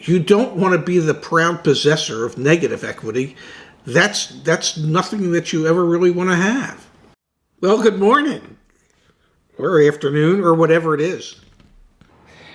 You don't want to be the proud possessor of negative equity. That's nothing that you ever really want to have. Well, good morning, or afternoon, or whatever it is.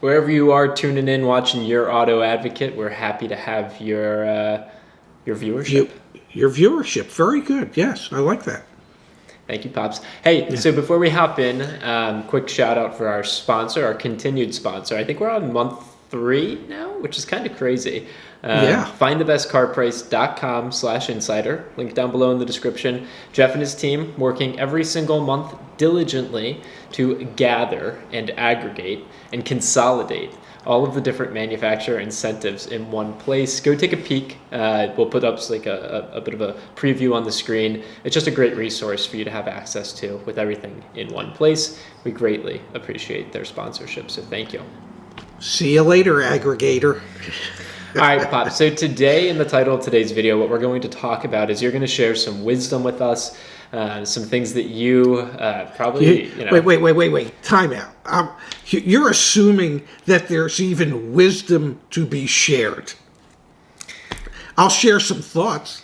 Wherever you are tuning in, watching Your Auto Advocate, we're happy to have your viewership. Your viewership, very good. Yes, I like that. Thank you, Pops. Hey, So before we hop in, quick shout out for our sponsor, our continued sponsor. I think we're on month 3 now, which is kind of crazy. Findthebestcarprice.com/insider. Link down below in the description. Jeff and his team working every single month diligently to gather and aggregate and consolidate all of the different manufacturer incentives in one place. Go take a peek. We'll put up like a bit of a preview on the screen. It's just a great resource for you to have access to with everything in one place. We greatly appreciate their sponsorship, so thank you. See you later, aggregator. All right, Pop. So today, in the title of today's video, what we're going to talk about is you're going to share some wisdom with us, some things that you probably, Wait. Time out. You're assuming that there's even wisdom to be shared. I'll share some thoughts.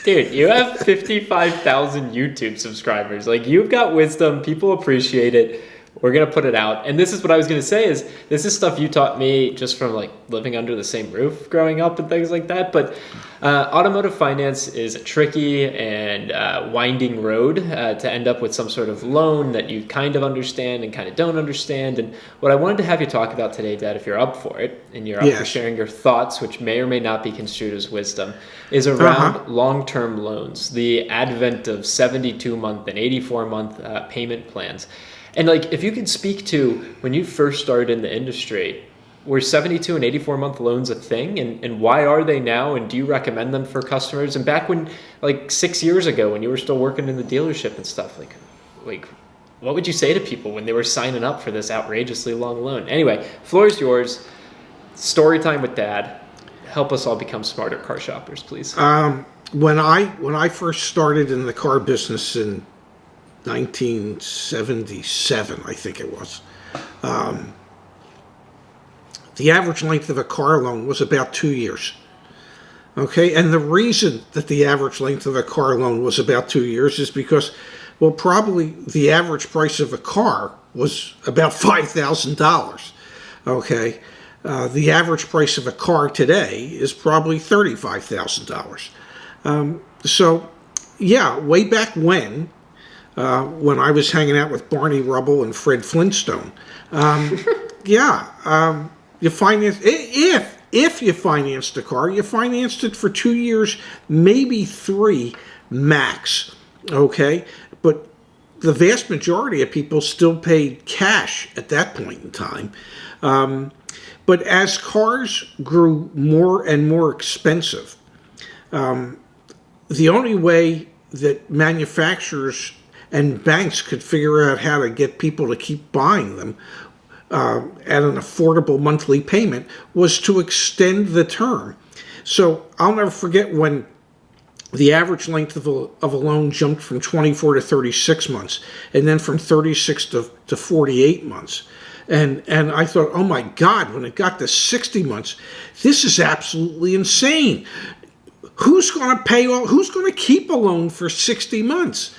Dude, you have 55,000 YouTube subscribers. Like, you've got wisdom. People appreciate it. We're going to put it out. And this is what I was going to say is this is stuff you taught me just from like living under the same roof growing up and things like that. But automotive finance is a tricky and winding road to end up with some sort of loan that you kind of understand and kind of don't understand. And what I wanted to have you talk about today, Dad, if you're up for it and you're up for sharing your thoughts, which may or may not be construed as wisdom, is around long-term loans, the advent of 72-month and 84-month payment plans. And like, if you could speak to when you first started in the industry, were 72 and 84-month loans a thing? And why are they now? And do you recommend them for customers? And back when, like 6 years ago, when you were still working in the dealership and stuff, like what would you say to people when they were signing up for this outrageously long loan? Anyway, floor is yours. Story time with Dad. Help us all become smarter car shoppers, please. When I first started in the car business in 1977, I think it was. The average length of a car loan was about 2 years. Okay, and the reason that the average length of a car loan was about 2 years is because, well, probably the average price of a car was about $5,000. Okay, the average price of a car today is probably $35,000. So, yeah, way back when I was hanging out with Barney Rubble and Fred Flintstone. You finance if you financed a car, you financed it for 2 years, maybe 3 max. Okay, but the vast majority of people still paid cash at that point in time. But as cars grew more and more expensive, the only way that manufacturers and banks could figure out how to get people to keep buying them at an affordable monthly payment was to extend the term. So I'll never forget when the average length of a loan jumped from 24 to 36 months, and then from 36 to 48 months. And I thought, oh my God, when it got to 60 months, this is absolutely insane. Who's going to keep a loan for 60 months?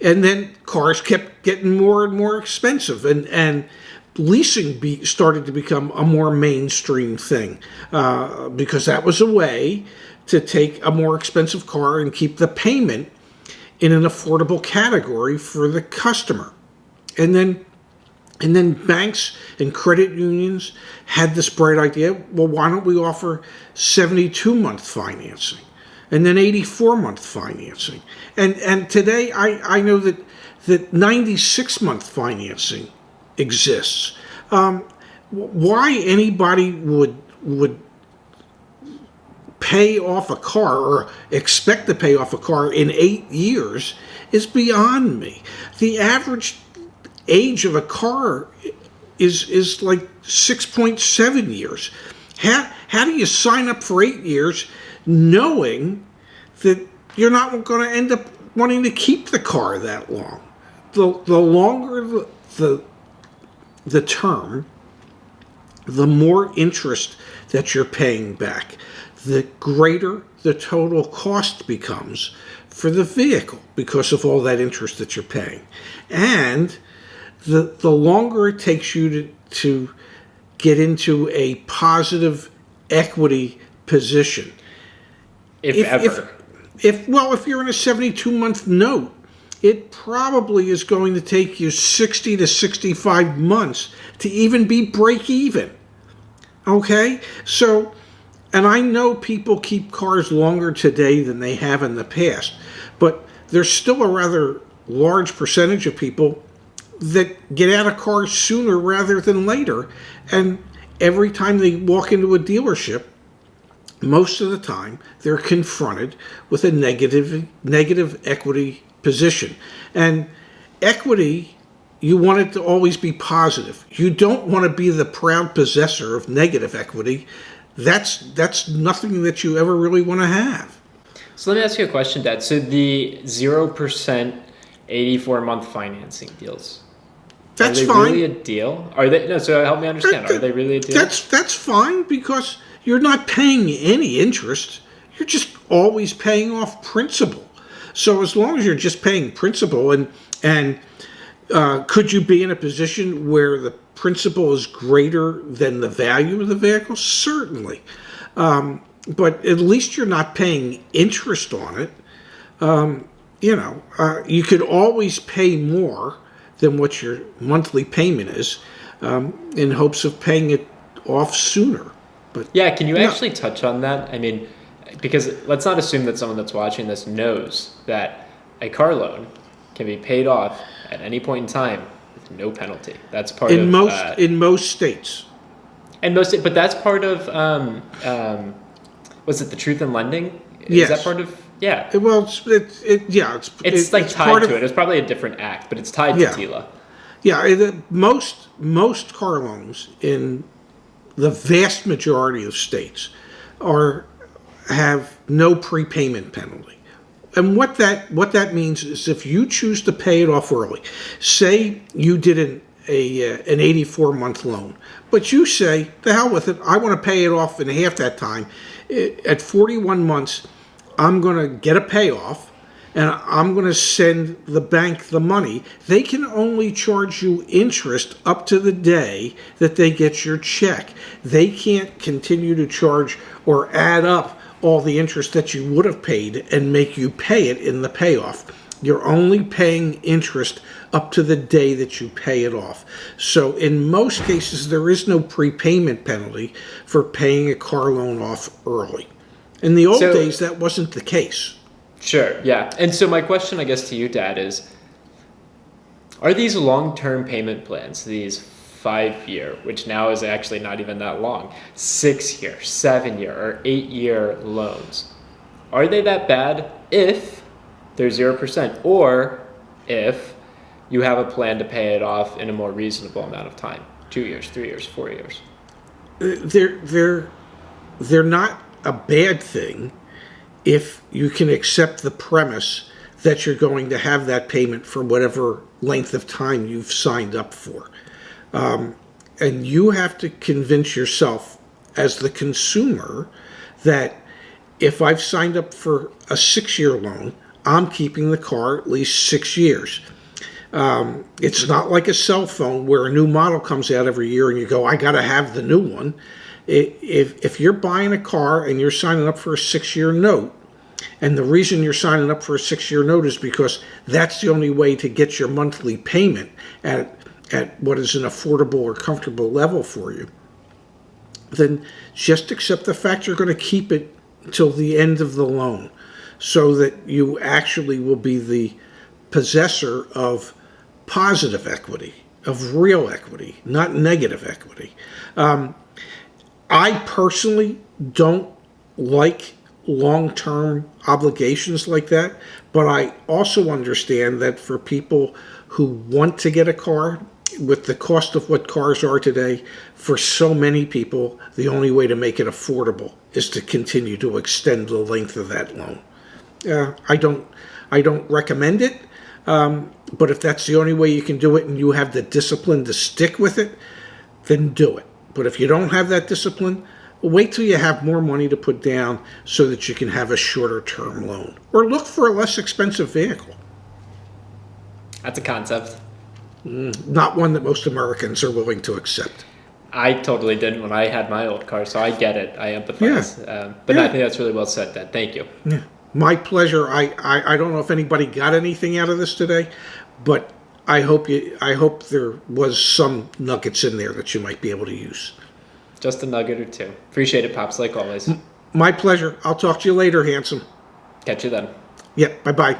And then cars kept getting more and more expensive, and leasing started to become a more mainstream thing because that was a way to take a more expensive car and keep the payment in an affordable category for the customer. And then banks and credit unions had this bright idea, well, why don't we offer 72-month financing? And then 84-month financing. And today I know that 96-month financing exists. Why anybody would pay off a car or expect to pay off a car in 8 years is beyond me. The average age of a car is like 6.7 years. How do you sign up for 8 years knowing that you're not going to end up wanting to keep the car that long? The longer the term, the more interest that you're paying back, the greater the total cost becomes for the vehicle because of all that interest that you're paying. And the longer it takes you to get into a positive equity position. If ever. If you're in a 72-month note, it probably is going to take you 60 to 65 months to even be break even. Okay? So, and I know people keep cars longer today than they have in the past, but there's still a rather large percentage of people that get out of cars sooner rather than later. And every time they walk into a dealership, most of the time they're confronted with a negative equity position. And equity, you want it to always be positive. You don't want to be the proud possessor of negative equity. That's nothing that you ever really want to have. So let me ask you a question, Dad. So the 0% 84-month financing deals, That's are they fine. really a deal? Are they? No, so help me understand. Are they really a deal? That's fine because you're not paying any interest. You're just always paying off principal. So as long as you're just paying principal, and could you be in a position where the principal is greater than the value of the vehicle? Certainly. But at least you're not paying interest on it. You could always pay more than what your monthly payment is in hopes of paying it off sooner. But yeah, can you actually touch on that? I mean, because let's not assume that someone that's watching this knows that a car loan can be paid off at any point in time with no penalty. That's part in of most states. And but that's part of was it the Truth in Lending? Yes. Is that part of? Yeah. Well, it's like tied to it. It's probably a different act, but it's tied to TILA. Yeah, most car loans in the vast majority of states have no prepayment penalty. And what that means is if you choose to pay it off early, say you did an 84-month loan, but you say, the hell with it, I want to pay it off in half that time. At 41 months, I'm going to get a payoff, and I'm going to send the bank the money. They can only charge you interest up to the day that they get your check. They can't continue to charge or add up all the interest that you would have paid and make you pay it in the payoff. You're only paying interest up to the day that you pay it off. So in most cases, there is no prepayment penalty for paying a car loan off early. In the old days, that wasn't the case. Sure, yeah. And so my question, I guess, to you, Dad, is, are these long-term payment plans, these 5-year, which now is actually not even that long, 6-year, 7-year, or 8-year loans, are they that bad if they're 0%, or if you have a plan to pay it off in a more reasonable amount of time, 2 years, 3 years, 4 years? They're not a bad thing if you can accept the premise that you're going to have that payment for whatever length of time you've signed up for. And you have to convince yourself as the consumer that if I've signed up for a 6-year loan, I'm keeping the car at least 6 years. It's not like a cell phone where a new model comes out every year and you go, I got to have the new one. If you're buying a car and you're signing up for a 6-year note, and the reason you're signing up for a 6-year note is because that's the only way to get your monthly payment at what is an affordable or comfortable level for you, then just accept the fact you're going to keep it till the end of the loan so that you actually will be the possessor of positive equity, of real equity, not negative equity. I personally don't like long-term obligations like that, but I also understand that for people who want to get a car, with the cost of what cars are today, for so many people, the only way to make it affordable is to continue to extend the length of that loan. I don't recommend it, but if that's the only way you can do it and you have the discipline to stick with it, then do it. But if you don't have that discipline, wait till you have more money to put down so that you can have a shorter term loan. Or look for a less expensive vehicle. That's a concept. Not one that most Americans are willing to accept. I totally didn't when I had my old car, so I get it. I empathize. But I think that's really well said, Dad. Thank you. Yeah. My pleasure. I don't know if anybody got anything out of this today, but I hope there was some nuggets in there that you might be able to use. Just a nugget or two. Appreciate it, Pops, like always. My pleasure. I'll talk to you later, handsome. Catch you then. Yeah, bye-bye.